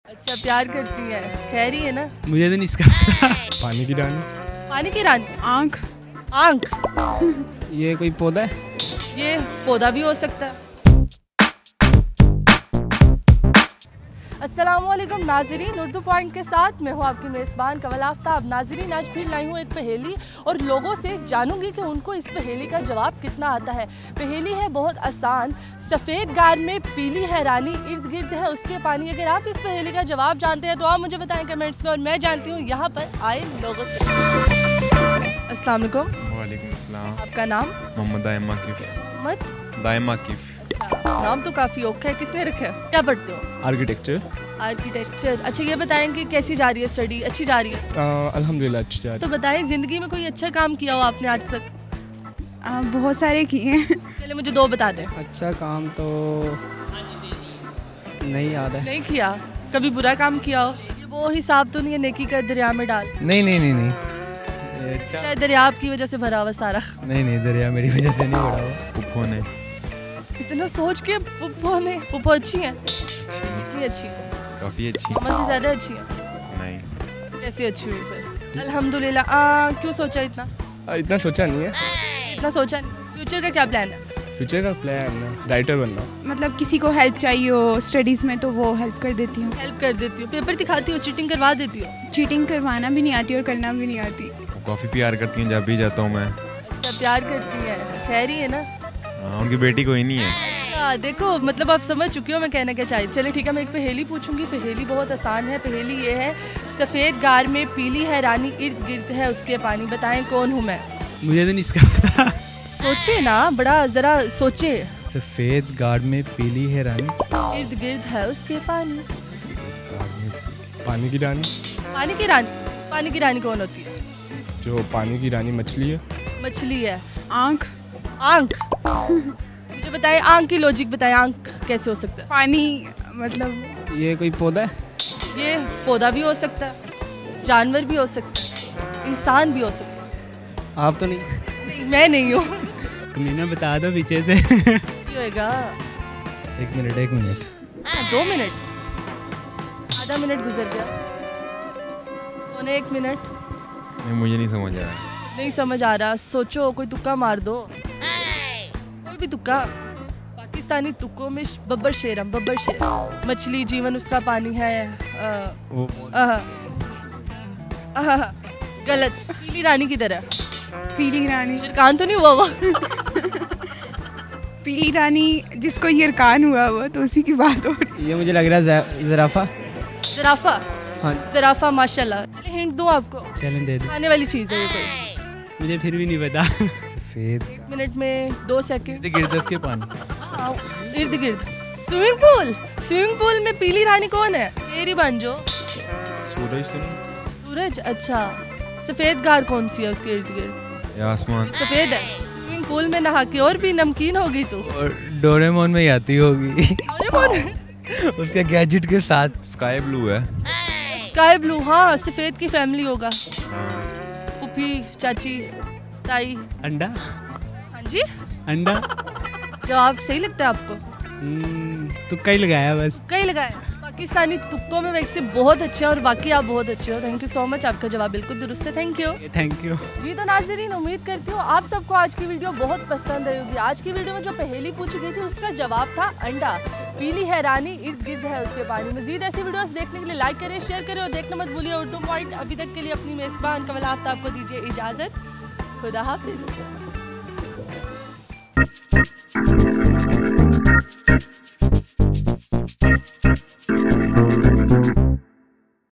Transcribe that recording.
अच्छा, प्यार करती है, खैर ही है ना? मुझे तो नहीं इसका पता। पानी की रानी। पानी की रानी? आँख। आंख? ये कोई पौधा है? ये पौधा भी हो सकता है। अस्सलामुअलैकुम नाजरीन, उर्दू पॉइंट के साथ मैं हूँ आपकी मेज़बान कवल आफ्ताब। नाजरीन, आज फिर लाई हूँ एक पहेली और लोगों से जानूंगी कि उनको इस पहेली का जवाब कितना आता है। पहेली है बहुत आसान। सफ़ेद गार में पीली है रानी, इर्द गिर्द है उसके पानी। अगर आप इस पहेली का जवाब जानते हैं तो आप मुझे बताएं कमेंट्स में, और मैं जानती हूँ यहाँ पर आए लोगों से। अस्सलाम वालेकुम। वालेकुम अस्सलाम। आपका नाम? मोहम्मद दायम आकिफ। मोहम्मद दायम आकिफ। नाम तो काफ़ी औखा है, किसने रखा है? क्या पढ़ते हो? आर्किटेक्चर। आर्किटेक्चर। अच्छा, ये बताएं कि कैसी जा रही है स्टडी? अच्छी जा रही है? अल्हम्दुलिल्लाह अच्छी जा रही तो बताएं, ज़िंदगी में कोई अच्छा काम किया हो आपने आज तक? बहुत सारे किए हैं। चले मुझे दो बता दें। है। अच्छा काम तो नहीं याद है। नहीं किया? कभी बुरा काम किया हो? ये वो हिसाब तो नहीं है नेकी का दरिया में डाल? नहीं शायद दरिया आपकी वजह से भरा हुआ सारा। नहीं दरिया मेरी वजह से नहीं बढ़ा हुआ। पुप्पो ने इतना सोच के पुप्पो अच्छी है? कितनी अच्छी है? काफ़ी अच्छी। मम्मा से ज़्यादा अच्छी है? नहीं। कैसी अच्छी हुई फिर? अल्हम्दुलिल्लाह। क्यों सोचा इतना? इतना सोचा नहीं है। इतना सोचा नहीं। फ्यूचर का क्या प्लान है? फ्यूचर का प्लान राइटर बनना। मतलब किसी को हेल्प चाहिए हो स्टडीज़ में तो वो हेल्प कर देती हूँ। हेल्प कर देती हो? पेपर दिखाती हो? चीटिंग करवा देती हो? चीटिंग करवाना भी नहीं आती और करना भी नहीं आती। वो काफ़ी प्यार करती हैं जब भी जाता हूँ मैं। अच्छा, प्यार करती है, खैर ही है ना? हाँ, उनकी बेटी कोई नहीं है। देखो, मतलब आप समझ चुके हो मैं कहना क्या चाहिए। चलिए ठीक है, मैं एक पहेली पूछूंगी। पहेली बहुत आसान है। पहेली ये है, सफ़ेद गार में पीली है रानी, इर्द गिर्द है उसके पानी। बताएं कौन हूँ मैं? मुझे तो नहीं इसका पता। सोचे ना, बड़ा जरा सोचे। सफ़ेद गार्ड में पीली है रानी, इर्द गिर्द है उसके पानी। पानी की रानी। पानी की रानी? पानी की रानी कौन होती है? जो पानी की रानी मछली है। मछली है। आँख। आंख? मुझे बताएं, आंख की लॉजिक बताएं, आंख कैसे हो सकता है? पानी मतलब ये कोई पौधा है? ये पौधा भी हो सकता है, जानवर भी हो सकता है, इंसान भी हो सकता है। आप तो नहीं? नहीं, मैं नहीं हूँ। कमीना बता दो पीछे से। क्या होएगा? एक मिनट 2 मिनट? आधा मिनट गुजर गया। पौने 1 मिनट? नहीं, मुझे नहीं समझ आ रहा। नहीं समझ आ रहा? सोचो, कोई तुक्का मार दो। कोई भी तुक्का। पाकिस्तानी तुक्कों में बब्बर शेरम, बब्बर शेर। मछली, जीवन उसका पानी है। गलत। पीली रानी की तरह। पीली रानी। कान तो नहीं हुआ वो? पीली रानी जिसको यरकान हुआ वो तो उसी की बात हो रही। ये मुझे लग रहा है ज़राफ़ा। ज़राफ़ा? हाँ। ज़राफ़ा, माशाल्लाह। चलिए हिंट दूँ आपको? चैलेंज दे दो। खाने वाली चीज़ है ये कोई? मुझे फिर भी नहीं पता। सफ़ेद 1 मिनट में 2 सेकंड। गिरदस के पानी। इर्द गिर्द। Swimming pool? स्विमिंग पूल में पीली रानी कौन है? तेरी बंजो। सूरज तो नहीं? सूरज? अच्छा। सफ़ेद गार कौन सी है उसके इर्द गिर्द? या आसमान? सफ़ेद है। स्विमिंग पूल में नहा के और भी नमकीन होगी तू। और डोरेमोन में ही आती होगी। डोरेमोन? उसके गैजेट के साथ। स्काई ब्लू है। Sky blue? हाँ, सफ़ेद की फैमिली होगा। हाँ। पुप्पी, चाची, ताई। अंडा? हाँ जी? अंडा? जवाब सही लगता है आपको? तुक्का ही लगाया बस। कई लगाए। पाकिस्तानी तुक्कों में वैसे बहुत अच्छे हैं और बाकी आप बहुत अच्छे हो। थैंक यू सो मच, आपका जवाब बिल्कुल दुरुस्त है। Thank you. Thank you. जी तो नाज़रीन, उम्मीद करती हूँ आप सबको आज की वीडियो बहुत पसंद आई होगी। आज की वीडियो में जो पहेली पूछी गई थी उसका जवाब था अंडा। पीली है रानी, इर्द गिर्द है उसके पानी। मजीद ऐसी वीडियोस देखने के लिए लाइक करें, शेयर करें और देखना मत भूलिए उर्दू पॉइंट। अभी तक के लिए अपनी मेज़बान कवल आफ्ताब को दीजिए इजाज़त। खुदा हाफिज़।